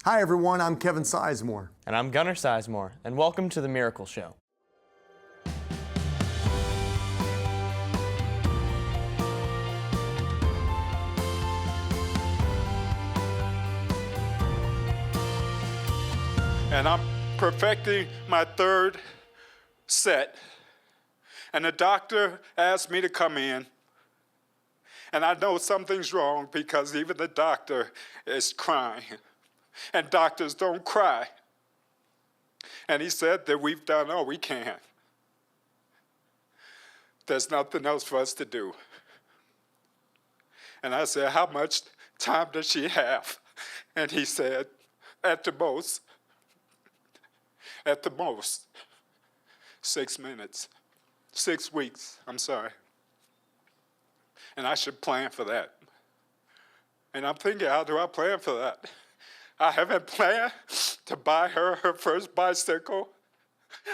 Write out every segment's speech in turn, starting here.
Hi everyone, I'm Kevin Sizemore. And I'm Gunnar Sizemore, and welcome to The Miracle Show. And I'm perfecting my third set. And the doctor asked me to come in. And I know something's wrong because even the doctor is crying. And doctors don't cry. And he said that we've done all we can. There's nothing else for us to do. And I said, how much time does she have? And he said, at the most, 6 minutes. 6 weeks, I'm sorry. And I should plan for that. And I'm thinking, how do I plan for that? I haven't planned to buy her first bicycle.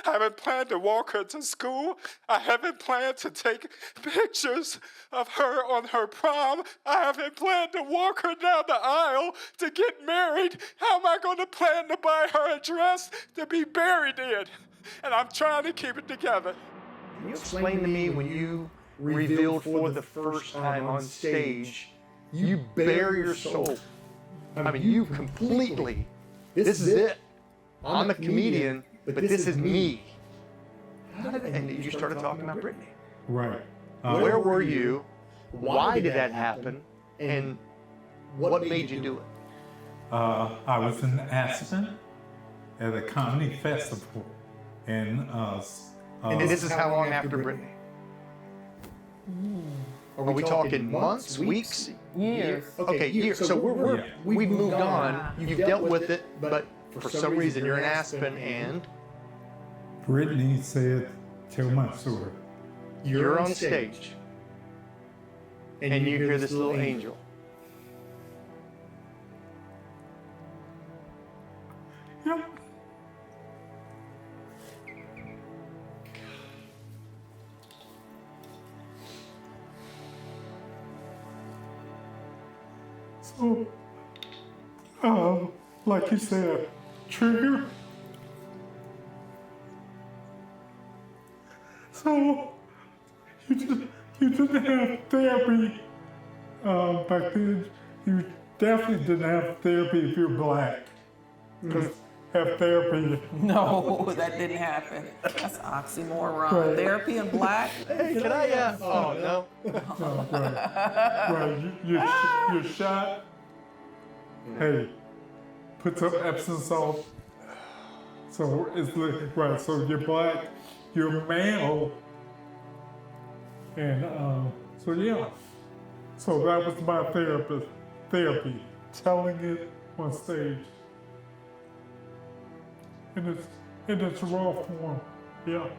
I haven't planned to walk her to school. I haven't planned to take pictures of her on her prom. I haven't planned to walk her down the aisle to get married. How am I going to plan to buy her a dress to be buried in? And I'm trying to keep it together. Can you explain to me when you revealed for the first time on stage, you bare your soul? I mean, you completely, this is it. I'm a comedian, but this is me. And you started talking about Brittany. Right. Where were you? Why did that happen? And what made you do it? I was in Aspen at a comedy festival. And this is how long after Brittany? Are we talking months, weeks? Years. Okay, years. So we've moved on. You've dealt with it, but for some reason you're in Aspen and Brittany said, tell my story. you're on stage and you hear this little angel. Yep. So, like you said, trigger. So, you didn't have therapy back then. You definitely didn't have therapy if you're black. Because have therapy. No, that didn't happen. That's an oxymoron. Right. Therapy and black? Hey, can I, oh no. No, right. You're shot. Hey, put some Epsom salt. So it's like, right, so you're black, you're male. And so yeah. So that was my therapy, telling it on stage. In its raw form, yeah.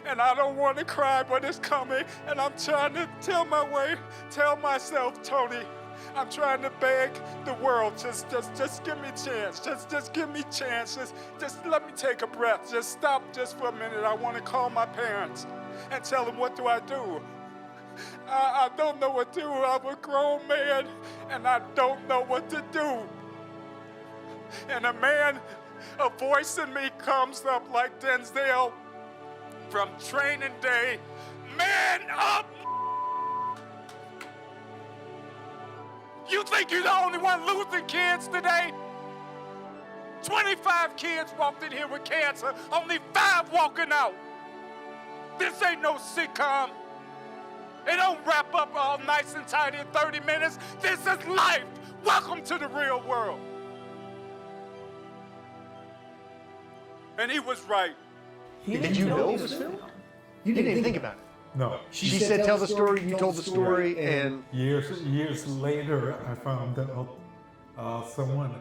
And I don't want to cry, but it's coming. And I'm trying to tell myself, Tony, I'm trying to beg the world, just give me a chance. Just give me a chance. Just let me take a breath. Just stop just for a minute. I want to call my parents and tell them, what do I do? I don't know what to do. I'm a grown man, and I don't know what to do. And a voice in me comes up like Denzel from Training Day. Man up! You think you're the only one losing kids today? 25 kids walked in here with cancer, only 5 walking out. This ain't no sitcom. It don't wrap up all nice and tidy in 30 minutes. This is life. Welcome to the real world. And he was right. Did you know this film? You didn't even think about it. No. She said, tell the story, you told the story, and Years later, I found out someone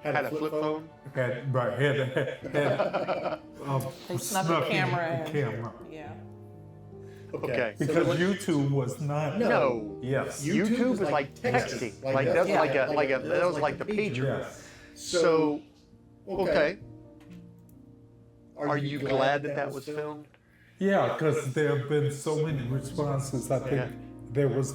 had a flip phone. had They snuck a camera in. Yeah. Okay. Because YouTube was not. No. Yes. YouTube is like texting. Like that's that was like the pager. Yes. So, okay. Are you glad that was filmed? Yeah, because there have been so many responses. I think there was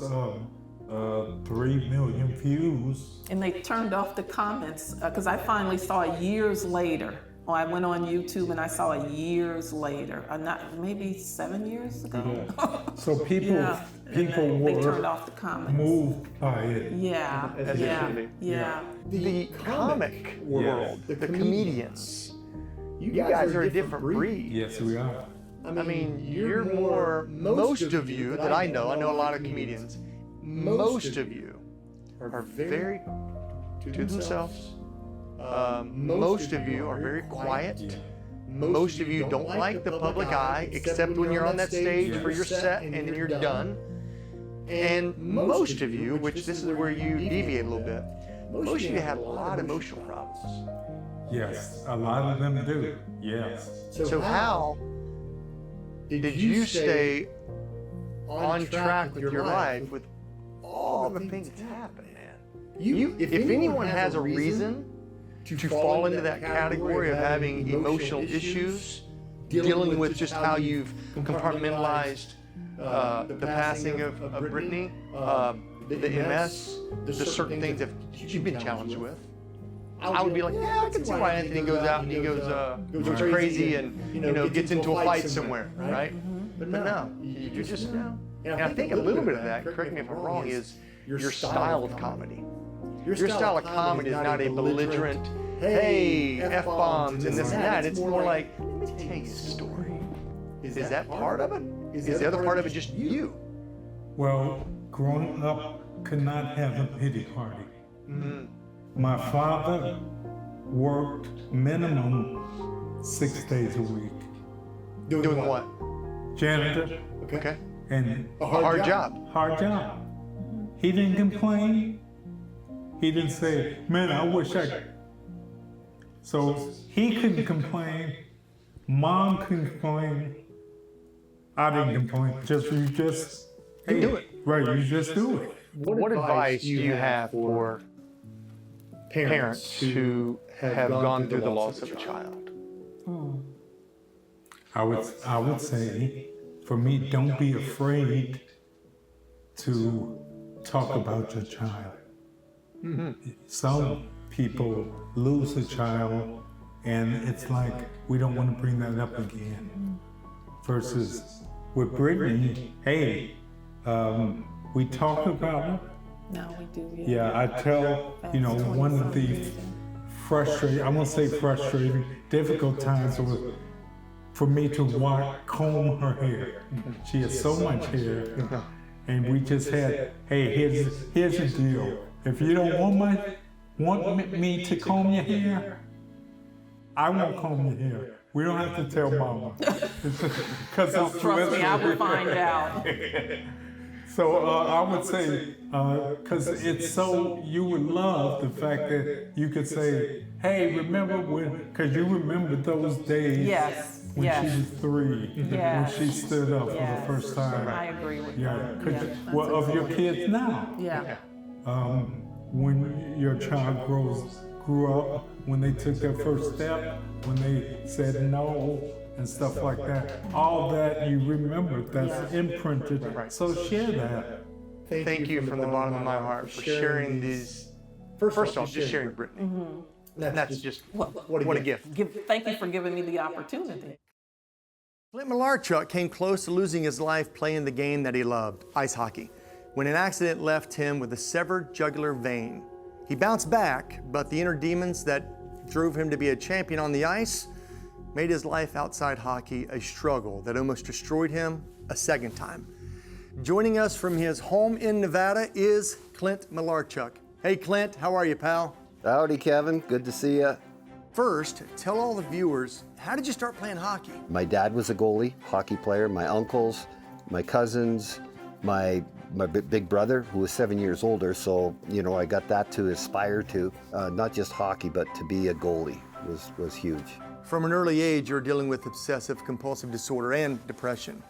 3 million views. And they turned off the comments because I finally saw it years later. Oh, I went on YouTube and I saw it years later, not maybe 7 years ago. Yeah. So people they turned were off the comments. moved by it. Yeah, As it should be. yeah. The comic world, the comedians, you guys are a different breed. Yes, we are. I mean, you're more, most of you that I know a lot of comedians, most of you are very to themselves. Most of you are very quiet. Most of you don't like the public eye, except when you're on that stage for your set and then you're done. And most of you, which this is where you deviate a little bit, most of you had a lot of emotional problems. Yes, a lot of them do. Yes. So how did you stay on track with your life with all the things that happened, man? If anyone has a reason to fall into that category of having emotional issues, dealing with just how you've compartmentalized the passing of Brittany, the MS, the certain things that you've been challenged with, I would be like, yeah, I can see why Anthony goes out and he goes crazy and gets into a fight somewhere, right? But no, you just and I think a little bit of that, correct me if I'm wrong, is your style of comedy. Your style of comedy is not a belligerent, hey, F-bombs and this and that. It's more like, let me tell you a story. Is that part of it? Is the other part of it just you? Well, growing up could not have a pity party. Mm-hmm. My father worked minimum 6 days a week. Doing what? Janitor. Okay. And A hard job. hard job. He didn't complain. He didn't say, man, I wish I could. So he couldn't complain. Mom couldn't complain. I didn't complain. You just do it. Right, you just do it. What advice do you have for parents who have gone through the loss of a child? I would say, for me, don't be afraid to talk about your child. Mm-hmm. Some people lose a child and it's like, we don't want to bring that up again. Versus with Brittany, hey, we talk about it. No, we do. Yeah, I tell, one of the frustrating, I won't say frustrating, difficult times was for me to comb her hair. She has so much hair. And we just had, hey, here's the deal. If you don't want me to comb your hair, I won't comb your hair. We don't have to tell Mama. Trust me, I will find out. So I would say, because it's so, you would love the fact that you could say, hey, remember because you remember those days when she was 3, when she stood up for the first time. I agree with you. Yeah, of your kids now. Yeah. When your child grew up, when they took their first step, when they said no and stuff like that, all that you remember, that's imprinted. So share that. Thank you from the bottom of my heart for sharing these. First off, just sharing Brittany. That's just what a gift. Thank you for giving me the opportunity. Clint Malarchuk came close to losing his life playing the game that he loved, ice hockey, when an accident left him with a severed jugular vein. He bounced back, but the inner demons that drove him to be a champion on the ice made his life outside hockey a struggle that almost destroyed him a second time. Joining us from his home in Nevada is Clint Malarchuk. Hey Clint, how are you, pal? Howdy, Kevin. Good to see you. First, tell all the viewers, how did you start playing hockey? My dad was a goalie, hockey player. My uncles, my cousins, my big brother, who was 7 years older, so I got that to aspire to, not just hockey, but to be a goalie was huge. From an early age, you're dealing with obsessive compulsive disorder and depression.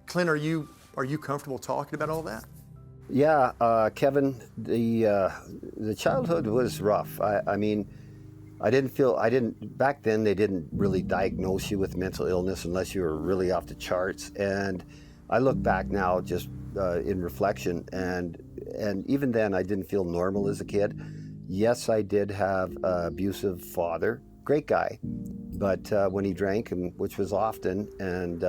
Clint, are you comfortable talking about all that? Yeah, Kevin, the childhood was rough. Back then they didn't really diagnose you with mental illness unless you were really off the charts. And I look back now just in reflection, and even then I didn't feel normal as a kid. Yes, I did have an abusive father, great guy, but when he drank, and which was often, and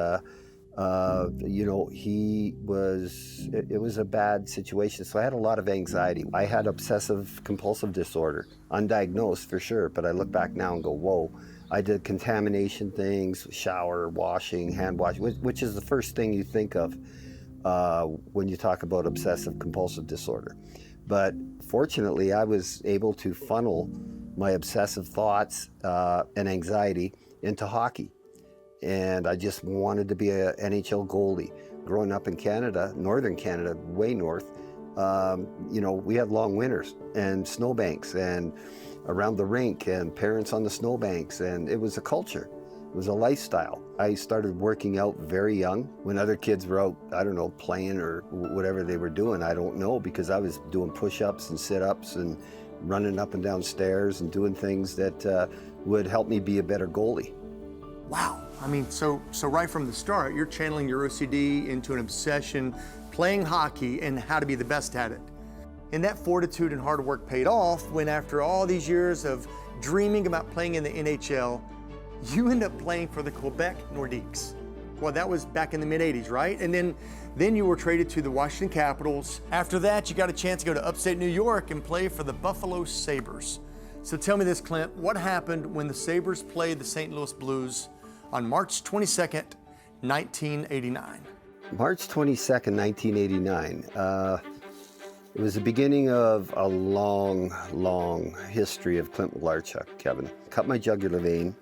you know, it was a bad situation. So I had a lot of anxiety. I had obsessive compulsive disorder, undiagnosed for sure, but I look back now and go, whoa. I did contamination things, shower, washing, hand washing, which is the first thing you think of when you talk about obsessive compulsive disorder. But fortunately, I was able to funnel my obsessive thoughts and anxiety into hockey. And I just wanted to be an NHL goalie. Growing up in Canada, northern Canada, way north, you know, we had long winters and snowbanks and around the rink and parents on the snowbanks, and it was a culture. It was a lifestyle. I started working out very young. When other kids were out, I don't know, playing or whatever they were doing, I don't know, because I was doing push-ups and sit-ups and running up and down stairs and doing things that would help me be a better goalie. Wow. I mean, so right from the start, you're channeling your OCD into an obsession, playing hockey and how to be the best at it. And that fortitude and hard work paid off when, after all these years of dreaming about playing in the NHL, you end up playing for the Quebec Nordiques. Well, that was back in the mid-'80s, right? And then you were traded to the Washington Capitals. After that, you got a chance to go to upstate New York and play for the Buffalo Sabres. So tell me this, Clint, what happened when the Sabres played the St. Louis Blues on March 22nd, 1989? March 22nd, 1989. It was the beginning of a long, long history of Clint Malarchuk, Kevin. Cut my jugular vein,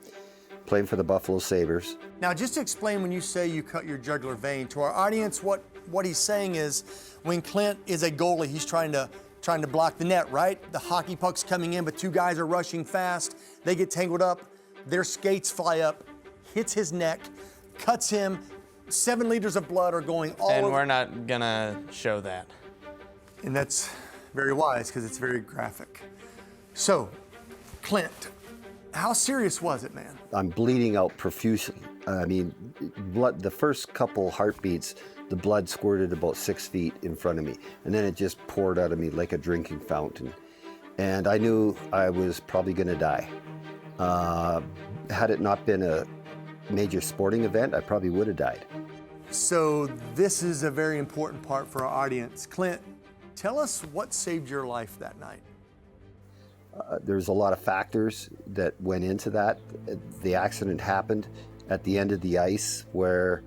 playing for the Buffalo Sabres. Now, just to explain, when you say you cut your jugular vein, to our audience, what he's saying is, when Clint is a goalie, he's trying to block the net, right? The hockey puck's coming in, but two guys are rushing fast. They get tangled up, their skates fly up, hits his neck, cuts him. 7 liters of blood are going all over. And we're not gonna show that. And that's very wise, because it's very graphic. So, Clint, how serious was it, man? I'm bleeding out profusely. I mean, blood. The first couple heartbeats, the blood squirted about 6 feet in front of me, and then it just poured out of me like a drinking fountain. And I knew I was probably going to die. Had it not been a major sporting event, I probably would have died. So this is a very important part for our audience. Clint, tell us what saved your life that night. There's a lot of factors that went into that. The accident happened at the end of the ice where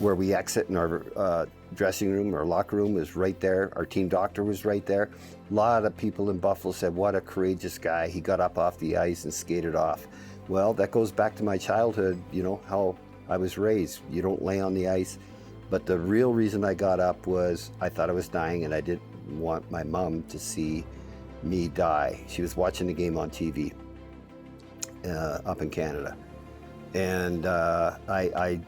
we exit, and our dressing room or locker room was right there. Our team doctor was right there. A lot of people in Buffalo said, what a courageous guy. He got up off the ice and skated off. Well, that goes back to my childhood, you know, how I was raised. You don't lay on the ice. But the real reason I got up was I thought I was dying, and I didn't want my mom to see me die. She was watching the game on TV up in Canada. And I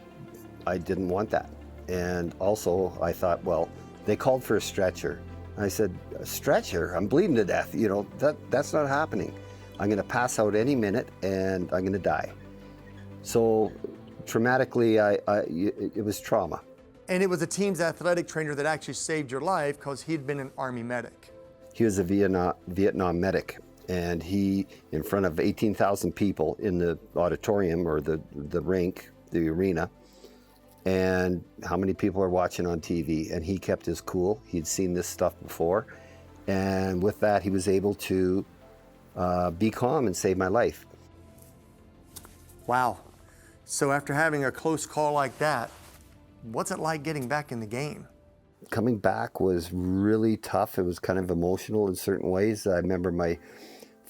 didn't want that. And also I thought, well, they called for a stretcher. And I said, a stretcher? I'm bleeding to death. You know, that's not happening. I'm gonna pass out any minute and I'm gonna die. So traumatically, it was trauma. And it was the team's athletic trainer that actually saved your life, because he'd been an Army medic. He was a Vietnam medic, and he, in front of 18,000 people in the auditorium or the rink, the arena, and how many people are watching on TV, and he kept his cool. He'd seen this stuff before, and with that, he was able to be calm and save my life. Wow. So after having a close call like that, what's it like getting back in the game? Coming back was really tough. It was kind of emotional in certain ways. I remember my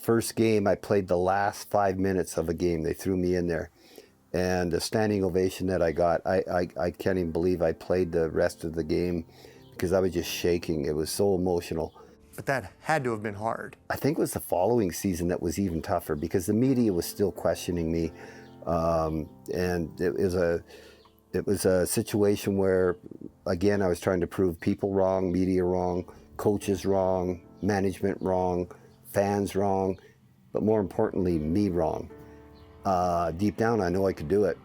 first game, I played the last 5 minutes of a game. They threw me in there. And the standing ovation that I got, I can't even believe I played the rest of the game, because I was just shaking. It was so emotional. But that had to have been hard. I think it was the following season that was even tougher, because the media was still questioning me. And it was a situation where, again, I was trying to prove people wrong, media wrong, coaches wrong, management wrong, fans wrong, but more importantly, me wrong. Deep down, I know I could do it.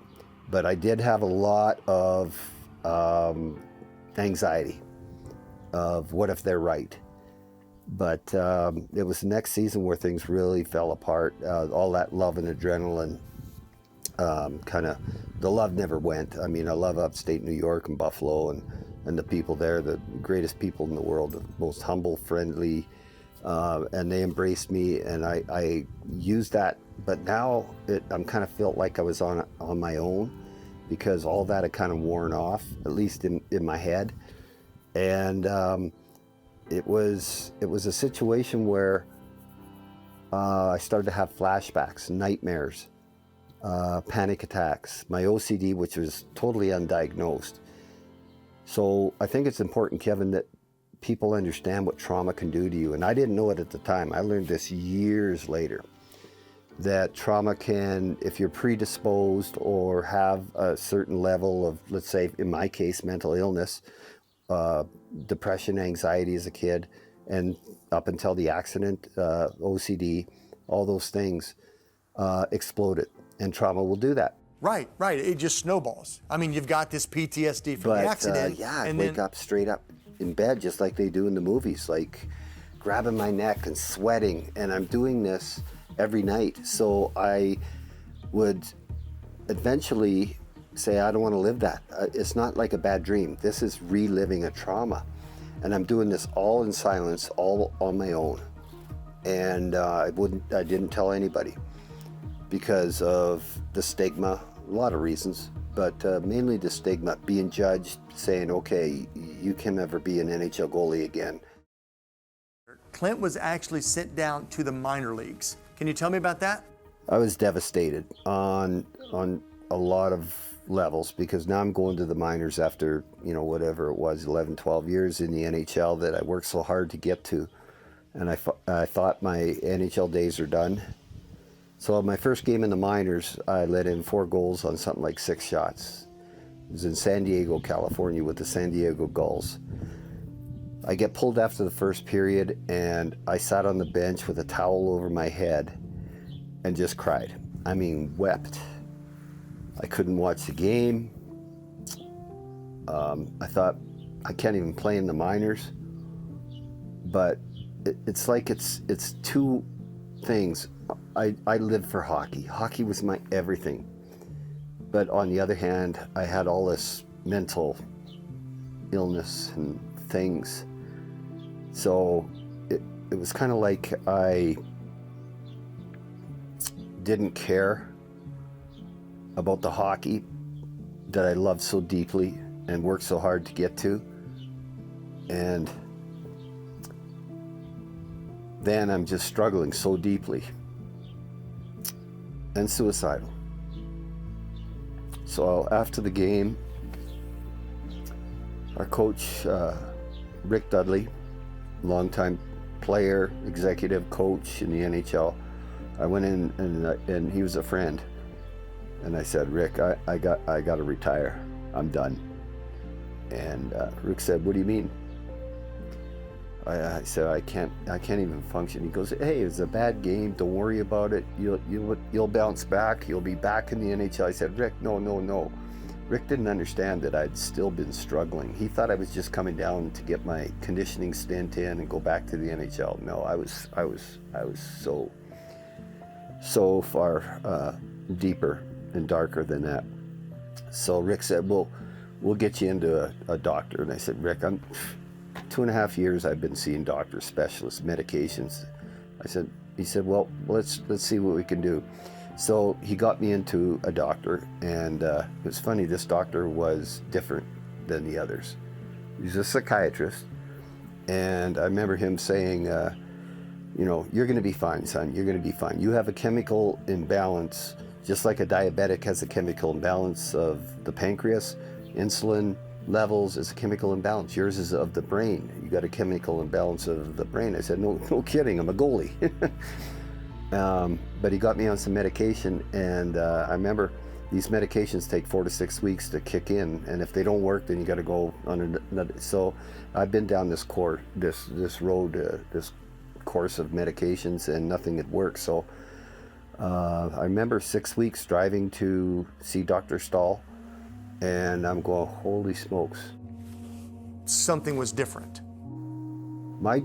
But I did have a lot of anxiety of what if they're right. But it was the next season where things really fell apart. All that love and adrenaline, the love never went. I mean, I love upstate New York and Buffalo and the people there, the greatest people in the world, the most humble, friendly, and they embraced me, and I used that. But now I'm kind of felt like I was on my own, because all that had kind of worn off, at least in my head. And it was a situation where I started to have flashbacks, nightmares, panic attacks, my OCD, which was totally undiagnosed. So I think it's important, Kevin, that people understand what trauma can do to you. And I didn't know it at the time. I learned this years later, that trauma can, if you're predisposed or have a certain level of, let's say, in my case, mental illness, depression, anxiety as a kid, and up until the accident, OCD, all those things exploded. And trauma will do that. Right. It just snowballs. I mean, you've got this PTSD from the accident. I wake up straight up in bed, just like they do in the movies, like grabbing my neck and sweating. And I'm doing this every night. So I would eventually say, I don't want to live that. It's not like a bad dream. This is reliving a trauma. And I'm doing this all in silence, all on my own. And I didn't tell anybody because of the stigma, a lot of reasons, but mainly the stigma, being judged, saying, okay, you can never be an NHL goalie again. Clint was actually sent down to the minor leagues. Can you tell me about that? I was devastated on a lot of levels, because now I'm going to the minors after, whatever it was, 11, 12 years in the NHL that I worked so hard to get to. And I thought my NHL days are done. So my first game in the minors, I let in 4 goals on something like 6 shots. It was in San Diego, California, with the San Diego Gulls. I get pulled after the first period, and I sat on the bench with a towel over my head and just cried. I mean, wept. I couldn't watch the game. I thought, I can't even play in the minors. But it's like it's two things. I lived for hockey. Hockey was my everything. But on the other hand, I had all this mental illness and things. So it was kind of like I didn't care about the hockey that I loved so deeply and worked so hard to get to. And then I'm just struggling so deeply and suicidal. So after the game, our coach, Rick Dudley, longtime player, executive coach in the NHL, I went in and he was a friend. And I said, Rick, I got to retire. I'm done. And Rick said, what do you mean? I said, I can't even function. He goes, hey, it's a bad game. Don't worry about it. You'll bounce back. You'll be back in the NHL. I said, Rick, no. Rick didn't understand that I'd still been struggling. He thought I was just coming down to get my conditioning stint in and go back to the NHL. No, I was so far deeper and darker than that. So Rick said, we'll get you into a doctor. And I said, Rick, I'm 2.5 years I've been seeing doctors, specialists, medications. He said, well, let's see what we can do. So he got me into a doctor, and it was funny, this doctor was different than the others. He's a psychiatrist, and I remember him saying, you're gonna be fine, son, you're gonna be fine. You have a chemical imbalance, just like a diabetic has a chemical imbalance of the pancreas. Insulin levels is a chemical imbalance. Yours is of the brain. You got a chemical imbalance of the brain. I said, no kidding, I'm a goalie. But he got me on some medication, and I remember these medications take 4 to 6 weeks to kick in, and if they don't work, then you got to go on another. So I've been down this road, this course of medications, and nothing had worked. So I remember 6 weeks driving to see Dr. Stahl, and I'm going, holy smokes. Something was different. My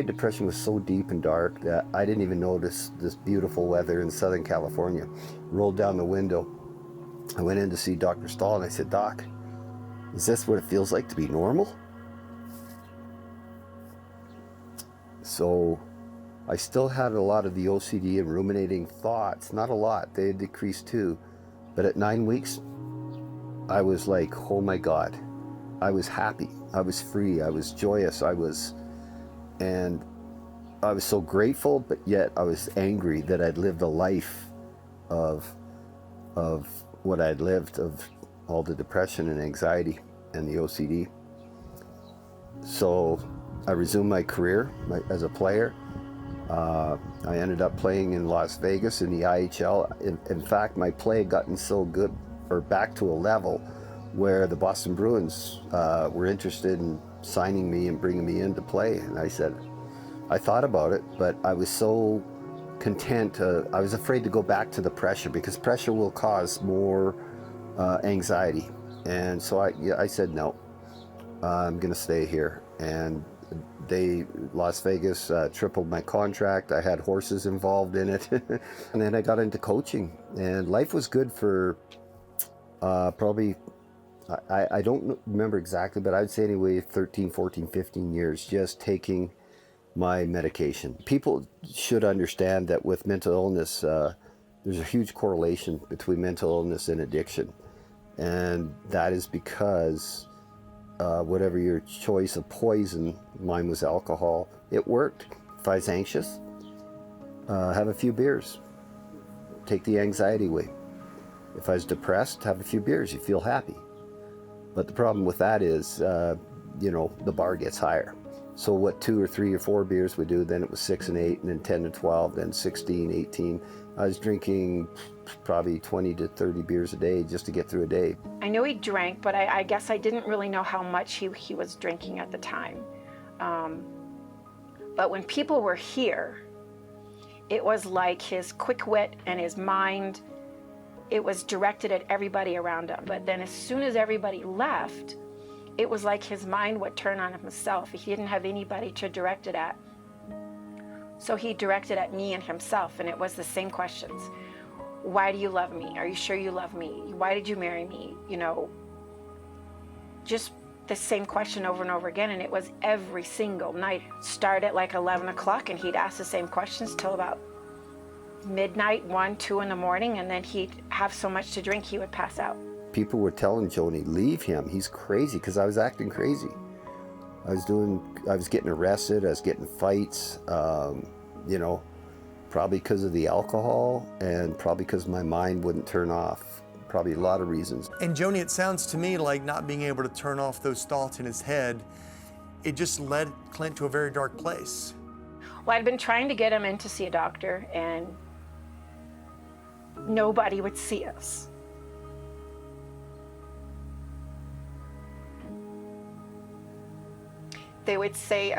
depression was so deep and dark that I didn't even notice this beautiful weather in Southern California. Rolled down the window. I went in to see Dr. Stahl and I said, Doc, is this what it feels like to be normal? So I still had a lot of the OCD and ruminating thoughts. Not a lot, they had decreased too. But at 9 weeks, I was like, oh my God. I was happy, I was free, I was joyous, and I was so grateful, but yet I was angry that I'd lived a life of what I'd lived, of all the depression and anxiety and the OCD. So I resumed my career as a player. I ended up playing in Las Vegas in the IHL. In fact, my play had gotten so good, or back to a level, where the Boston Bruins were interested in signing me and bringing me in to play. And I said, I thought about it, but I was so content. I was afraid to go back to the pressure, because pressure will cause more anxiety. And so I said, no, I'm gonna stay here. And Las Vegas tripled my contract. I had horses involved in it. And then I got into coaching, and life was good for probably, I don't remember exactly, but I'd say anyway 13, 14, 15 years just taking my medication. People should understand that with mental illness, there's a huge correlation between mental illness and addiction. And that is because whatever your choice of poison, mine was alcohol, it worked. If I was anxious, have a few beers, take the anxiety away. If I was depressed, have a few beers, you feel happy. But the problem with that is, the bar gets higher. So what 2 or 3 or 4 beers would do, then it was 6 and 8, and then 10 and 12, then 16, 18. I was drinking probably 20 to 30 beers a day just to get through a day. I knew he drank, but I guess I didn't really know how much he was drinking at the time. But when people were here, it was like his quick wit and his mind, it was directed at everybody around him. But then as soon as everybody left, it was like his mind would turn on himself. He didn't have anybody to direct it at. So he directed at me and himself, and it was the same questions. Why do you love me? Are you sure you love me? Why did you marry me? Just the same question over and over again, and it was every single night. Start at like 11 o'clock, and he'd ask the same questions till about midnight, 1, 2 in the morning, and then he'd have so much to drink he would pass out. People were telling Joni, leave him, he's crazy, because I was acting crazy. I was getting arrested, I was getting fights, probably because of the alcohol, and probably because my mind wouldn't turn off. Probably a lot of reasons. And Joni, it sounds to me like not being able to turn off those thoughts in his head, it just led Clint to a very dark place. Well, I'd been trying to get him in to see a doctor, and nobody would see us. They would say,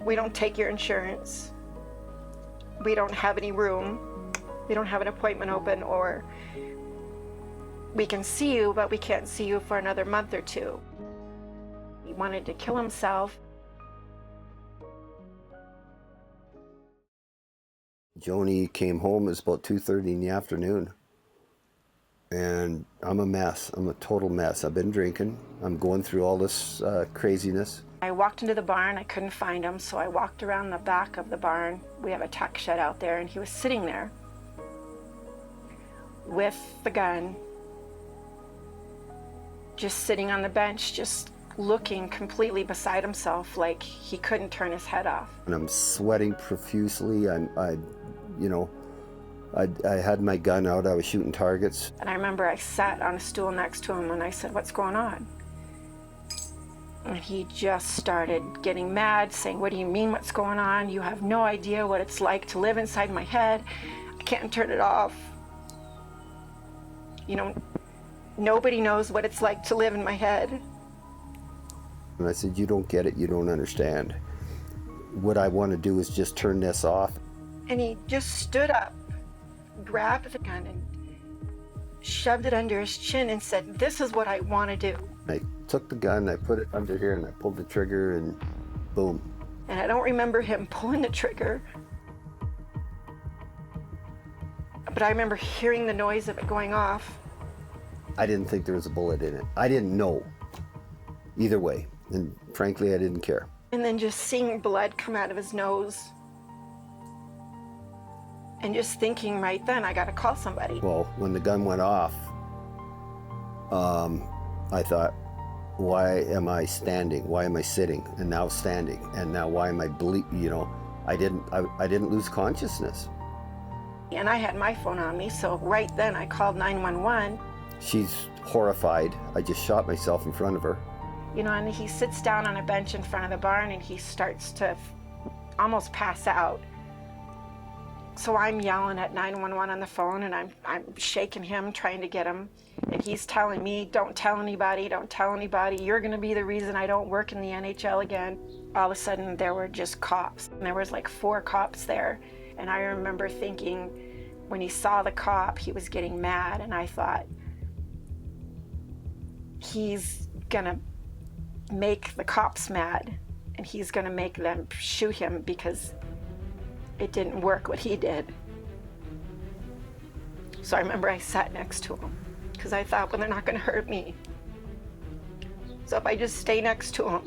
we don't take your insurance. We don't have any room. We don't have an appointment open, or we can see you, but we can't see you for another month or 2. He wanted to kill himself. Joni came home, it was about 2:30 in the afternoon. And I'm a mess, I'm a total mess. I've been drinking, I'm going through all this craziness. I walked into the barn, I couldn't find him, so I walked around the back of the barn. We have a tuck shed out there, and he was sitting there with the gun, just sitting on the bench, just looking completely beside himself, like he couldn't turn his head off. And I'm sweating profusely, I had my gun out, I was shooting targets. And I remember I sat on a stool next to him and I said, "What's going on?" And he just started getting mad, saying, "What do you mean what's going on? You have no idea what it's like to live inside my head. I can't turn it off. Nobody knows what it's like to live in my head." And I said, "You don't get it, you don't understand. What I want to do is just turn this off." And he just stood up, grabbed the gun, and shoved it under his chin and said, "This is what I want to do." I took the gun, I put it under here, and I pulled the trigger, and boom. And I don't remember him pulling the trigger, but I remember hearing the noise of it going off. I didn't think there was a bullet in it. I didn't know either way, and frankly, I didn't care. And then just seeing blood come out of his nose. And just thinking right then, I gotta call somebody. Well, when the gun went off, I thought, why am I standing? Why am I sitting? And now standing. And now why am I I didn't lose consciousness. And I had my phone on me, so right then I called 911. She's horrified. I just shot myself in front of her. And he sits down on a bench in front of the barn and he starts to almost pass out. So I'm yelling at 911 on the phone, and I'm shaking him, trying to get him. And he's telling me, "Don't tell anybody, don't tell anybody. You're gonna be the reason I don't work in the NHL again." All of a sudden, there were just cops. And there was like 4 cops there. And I remember thinking, when he saw the cop, he was getting mad. And I thought, he's gonna make the cops mad. And he's gonna make them shoot him because it didn't work what he did. So I remember I sat next to him because I thought, well, they're not going to hurt me. So if I just stay next to him,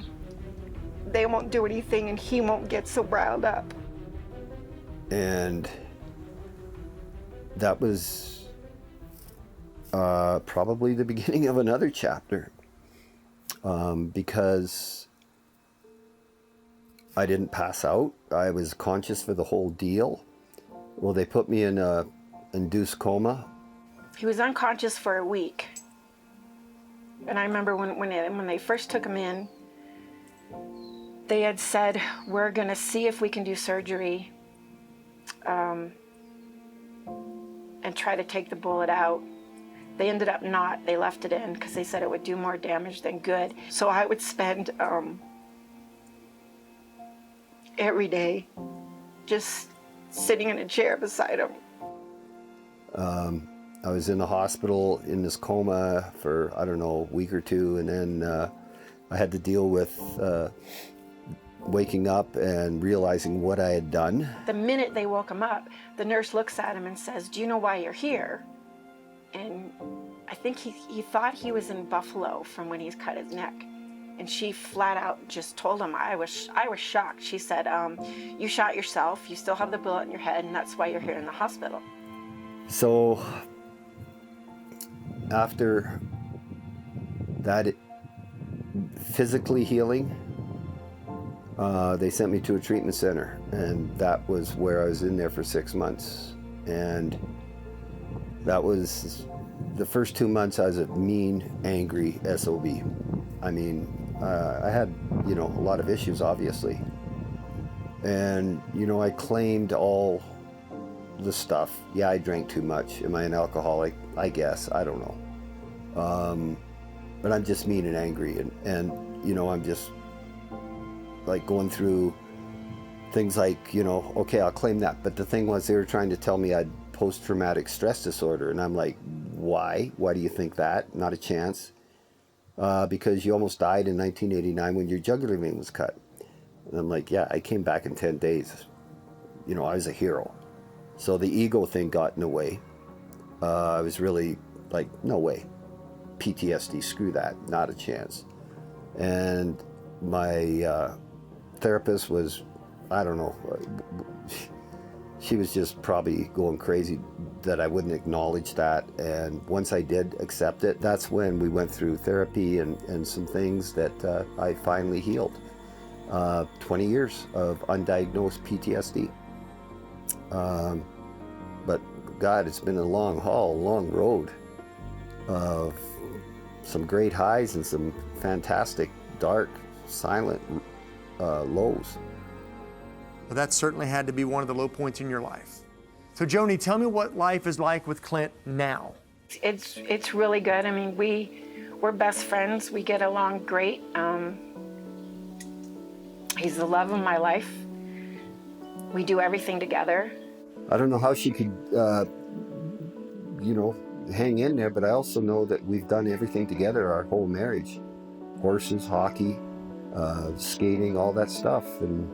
they won't do anything and he won't get so riled up. And that was probably the beginning of another chapter, because I didn't pass out. I was conscious for the whole deal. Well, they put me in a induced coma. He was unconscious for a week. And I remember when they first took him in, they had said, "We're gonna see if we can do surgery and try to take the bullet out." They ended up not. They left it in because they said it would do more damage than good. So I would spend every day just sitting in a chair beside him. I was in the hospital in this coma for, I don't know, a week or two, and then I had to deal with waking up and realizing what I had done. The minute they woke him up, the nurse looks at him and says, "Do you know why you're here?" And I think he thought he was in Buffalo from when he's cut his neck. And she flat out just told him. I was shocked. She said, "You shot yourself, you still have the bullet in your head, and that's why you're here in the hospital." So after that physically healing, they sent me to a treatment center, and that was where I was in there for 6 months. And that was the first 2 months. I was a mean, angry SOB. I mean, I had, a lot of issues, obviously. And, I claimed all the stuff. Yeah, I drank too much. Am I an alcoholic? I guess. I don't know. But I'm just mean and angry. And I'm just like going through things like, okay, I'll claim that. But the thing was, they were trying to tell me I had post-traumatic stress disorder. And I'm like, why? Why do you think that? Not a chance. Because you almost died in 1989 when your jugular vein was cut. And I'm like, yeah, I came back in 10 days. I was a hero. So the ego thing got in the way. I was really like, no way. PTSD, screw that, not a chance. And my therapist was, I don't know, she was just probably going crazy that I wouldn't acknowledge that. And once I did accept it, that's when we went through therapy and some things that I finally healed. 20 years of undiagnosed PTSD. But God, it's been a long haul, long road of some great highs and some fantastic, dark, silent lows. Well, that certainly had to be one of the low points in your life. So Joni, tell me what life is like with Clint now. It's really good. I mean, we're best friends. We get along great. He's the love of my life. We do everything together. I don't know how she could, you know, hang in there, but I also know that we've done everything together our whole marriage. Horses, hockey, skating, all that stuff. And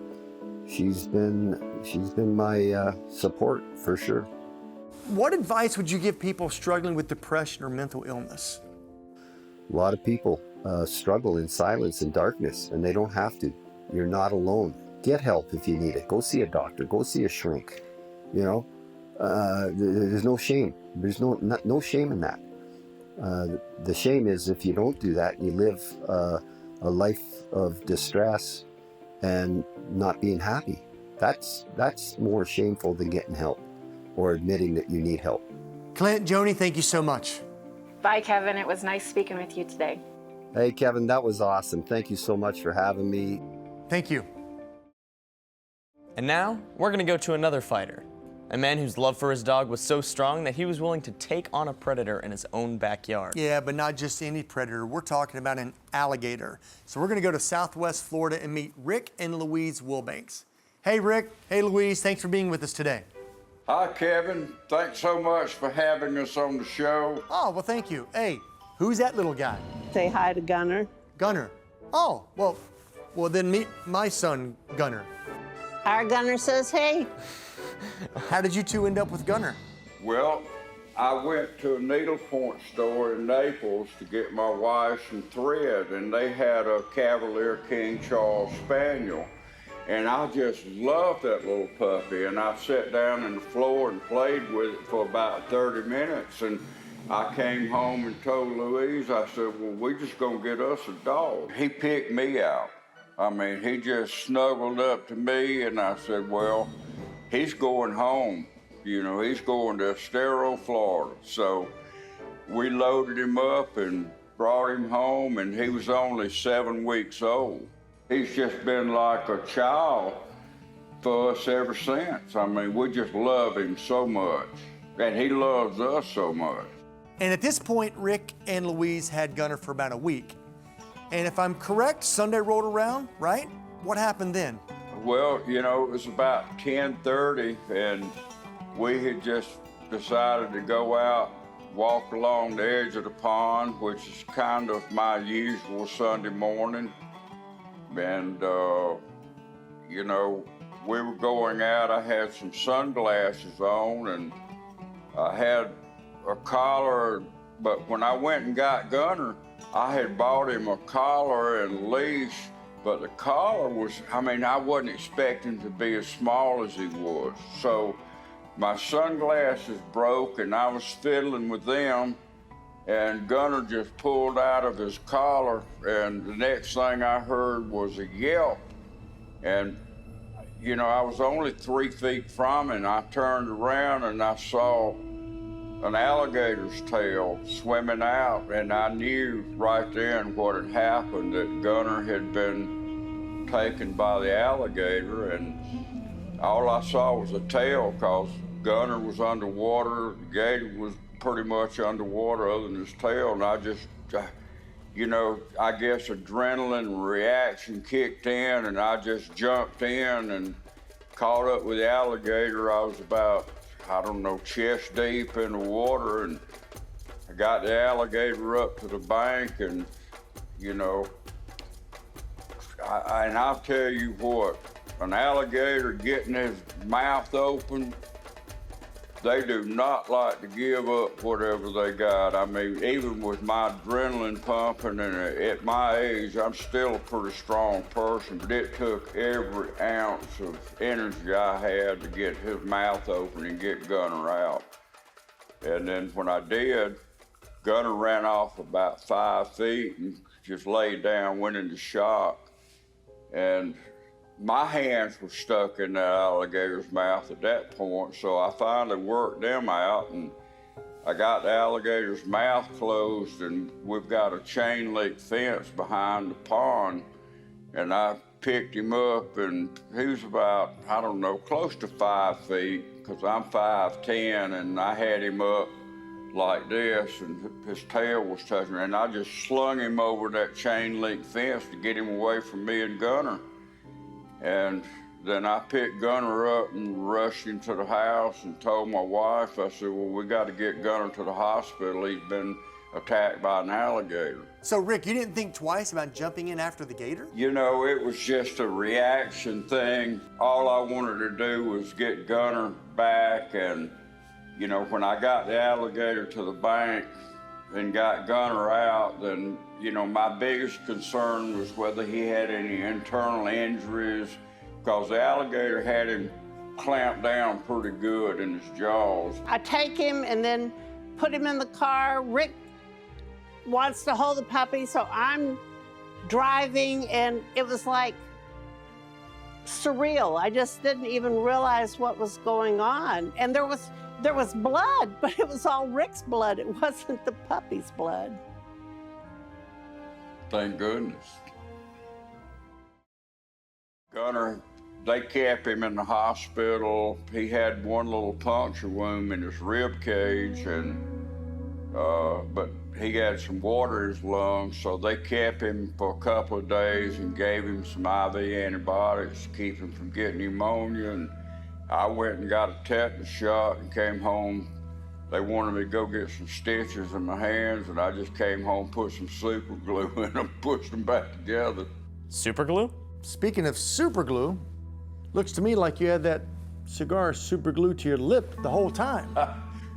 she's been my support for sure. What advice would you give people struggling with depression or mental illness? A lot of people struggle in silence and darkness, and they don't have to. You're not alone. Get help if you need it. Go see a doctor. Go see a shrink. You know, there's no shame. There's no shame in that. The shame is if you don't do that, you live a life of distress and not being happy. That's more shameful than getting help or admitting that you need help. Clint, Joni, thank you so much. Bye, Kevin. It was nice speaking with you today. Hey, Kevin, that was awesome. Thank you so much for having me. Thank you. And now, we're gonna go to another fighter. A man whose love for his dog was so strong that he was willing to take on a predator in his own backyard. Yeah, but not just any predator. We're talking about an alligator. So we're gonna go to Southwest Florida and meet Rick and Louise Wilbanks. Hey, Rick. Hey, Louise. Thanks for being with us today. Hi, Kevin. Thanks so much for having us on the show. Oh, well, thank you. Hey, who's that little guy? Say hi to Gunner. Gunner. Oh, well, then meet my son, Gunner. Our Gunner says hey. How did you two end up with Gunner? Well, I went to a needlepoint store in Naples to get my wife some thread, and they had a Cavalier King Charles Spaniel. And I just loved that little puppy, and I sat down on the floor and played with it for about 30 minutes. And I came home and told Louise, I said, well, we just gonna get us a dog. He picked me out. I mean, he just snuggled up to me, and I said, well, he's going home. You know, he's going to Estero, Florida. So we loaded him up and brought him home, and he was only 7 weeks old. He's just been like a child for us ever since. I mean, we just love him so much, and he loves us so much. And at this point, Rick and Louise had Gunner for about a week. And if I'm correct, Sunday rolled around, right? What happened then? Well, you know, it was about 10:30, and we had just decided to go out, walk along the edge of the pond, which is kind of my usual Sunday morning. And, you know, we were going out. I had some sunglasses on, and I had a collar, but when I went and got Gunner, I had bought him a collar and leash, but the collar was, I mean, I wasn't expecting to be as small as he was. So my sunglasses broke, and I was fiddling with them, and Gunner just pulled out of his collar, and the next thing I heard was a yelp. And, you know, I was only 3 feet from him. I turned around and I saw an alligator's tail swimming out, and I knew right then what had happened, that Gunner had been taken by the alligator, and all I saw was a tail, because Gunner was underwater, the gator was pretty much underwater other than his tail, and I just, you know, I guess adrenaline reaction kicked in, and I just jumped in and caught up with the alligator. I was about, I don't know, chest deep in the water, and I got the alligator up to the bank, and, you know, and I'll tell you what, an alligator getting his mouth open, they do not like to give up whatever they got. I mean, even with my adrenaline pumping, and at my age, I'm still a pretty strong person, but it took every ounce of energy I had to get his mouth open and get Gunner out. And then when I did, Gunner ran off about 5 feet and just laid down, went into shock. And my hands were stuck in that alligator's mouth at that point, so I finally worked them out, and I got the alligator's mouth closed, and we've got a chain link fence behind the pond, and I picked him up, and he was about, I don't know, close to 5 feet, because I'm 5'10", and I had him up like this, and his tail was touching me, and I just slung him over that chain link fence to get him away from me and Gunner. And then I picked Gunner up and rushed him to the house and told my wife, I said, well, we got to get Gunner to the hospital. He's been attacked by an alligator. So, Rick, you didn't think twice about jumping in after the gator? You know, it was just a reaction thing. All I wanted to do was get Gunner back, and, you know, when I got the alligator to the bank and got Gunner out, then, you know, my biggest concern was whether he had any internal injuries, because the alligator had him clamped down pretty good in his jaws. I take him and then put him in the car. Rick wants to hold the puppy, so I'm driving, and it was like surreal. I just didn't even realize what was going on. And there was blood, but it was all Rick's blood. It wasn't the puppy's blood. Thank goodness. Gunner, they kept him in the hospital. He had one little puncture wound in his rib cage, and but he had some water in his lungs, so they kept him for a couple of days and gave him some IV antibiotics to keep him from getting pneumonia. And I went and got a tetanus shot and came home. They wanted me to go get some stitches in my hands, and I just came home, put some super glue in them, pushed them back together. Super glue? Speaking of super glue, looks to me like you had that cigar super glued to your lip the whole time.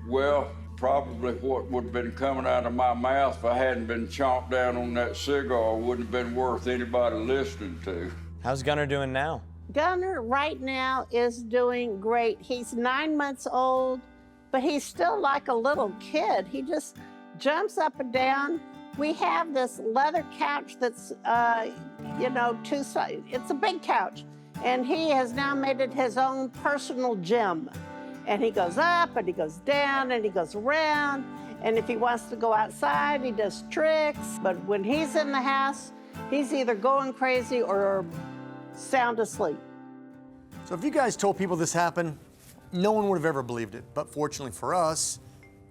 Well, probably what would have been coming out of my mouth if I hadn't been chomped down on that cigar wouldn't have been worth anybody listening to. How's Gunner doing now? Gunner right now is doing great. He's 9 months old, but he's still like a little kid. He just jumps up and down. We have this leather couch that's, you know, two-sided. It's a big couch, and he has now made it his own personal gym. And he goes up, and he goes down, and he goes around. And if he wants to go outside, he does tricks. But when he's in the house, he's either going crazy or sound asleep. So if you guys told people this happened, no one would have ever believed it. But fortunately for us,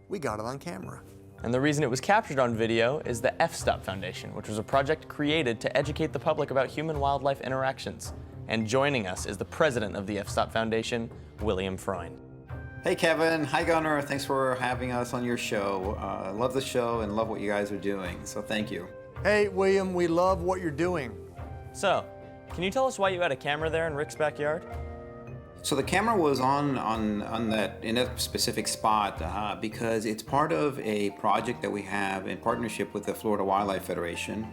we got it on camera. And the reason it was captured on video is the F-Stop Foundation, which was a project created to educate the public about human-wildlife interactions. And joining us is the president of the F-Stop Foundation, William Freund. Hey Kevin, hi Gunner, thanks for having us on your show. Love the show and love what you guys are doing, so thank you. Hey William, we love what you're doing. So, can you tell us why you had a camera there in Rick's backyard? So the camera was in that specific spot because it's part of a project that we have in partnership with the Florida Wildlife Federation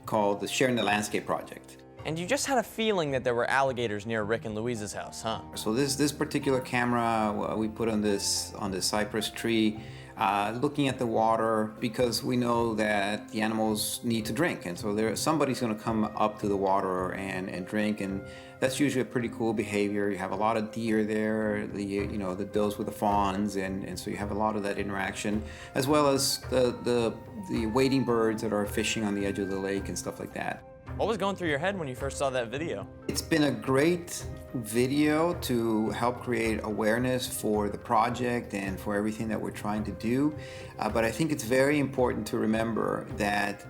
called the Sharing the Landscape Project. And you just had a feeling that there were alligators near Rick and Louise's house, huh? So this particular camera we put on this cypress tree, looking at the water because we know that the animals need to drink, and so somebody's going to come up to the water and drink, and that's usually a pretty cool behavior. You have a lot of deer there, the does with the fawns, and so you have a lot of that interaction, as well as the wading birds that are fishing on the edge of the lake and stuff like that. What was going through your head when you first saw that video? It's been a great video to help create awareness for the project and for everything that we're trying to do. But I think it's very important to remember that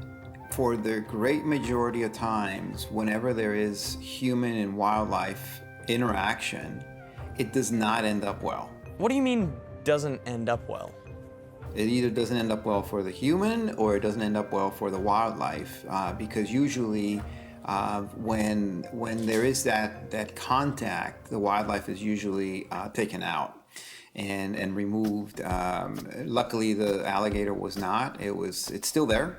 for the great majority of times, whenever there is human and wildlife interaction, it does not end up well. What do you mean, doesn't end up well? It either doesn't end up well for the human or it doesn't end up well for the wildlife, because usually when there is that contact, the wildlife is usually taken out and removed. Luckily, the alligator was not. It's still there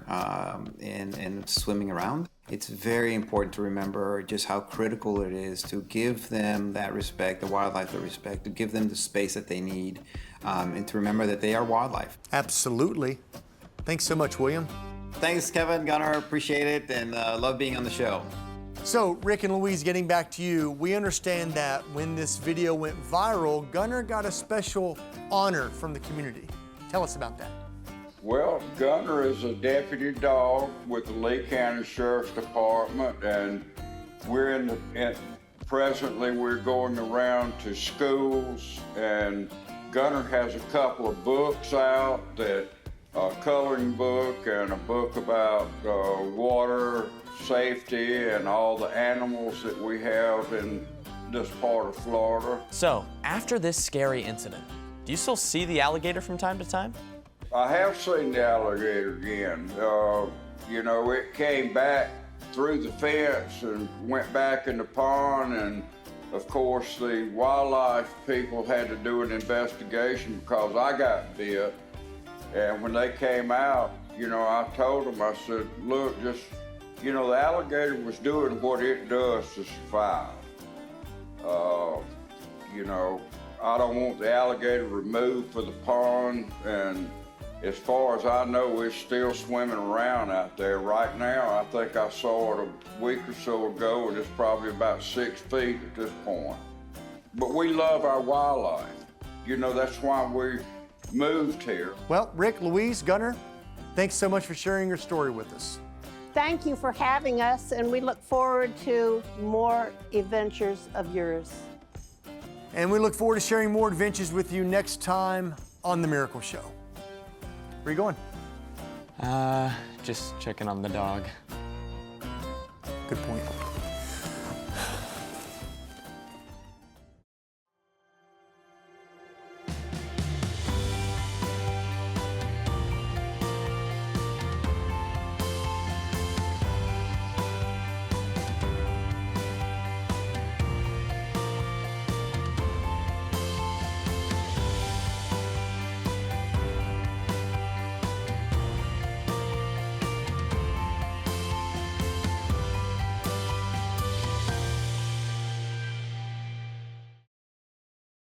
and swimming around. It's very important to remember just how critical it is to give them that respect, the wildlife the respect, to give them the space that they need, and to remember that they are wildlife. Absolutely. Thanks so much, William. Thanks, Kevin, Gunner, appreciate it, and love being on the show. So, Rick and Louise, getting back to you, we understand that when this video went viral, Gunner got a special honor from the community. Tell us about that. Well, Gunner is a deputy dog with the Lee County Sheriff's Department, and presently we're going around to schools, and Gunner has a couple of books out, a coloring book and a book about water safety and all the animals that we have in this part of Florida. So, after this scary incident, do you still see the alligator from time to time? I have seen the alligator again. You know, it came back through the fence and went back in the pond, and of course the wildlife people had to do an investigation because I got bit. And when they came out, you know, I told them, I said, look, just, you know, the alligator was doing what it does to survive. You know, I don't want the alligator removed for the pond, and as far as I know, it's still swimming around out there. Right now, I think I saw it a week or so ago, and it's probably about 6 feet at this point. But we love our wildlife. You know, that's why we moved here. Well, Rick, Louise, Gunnar, thanks so much for sharing your story with us. Thank you for having us, and we look forward to more adventures of yours. And we look forward to sharing more adventures with you next time on The Miracle Show. Where are you going? Just checking on the dog. Good point.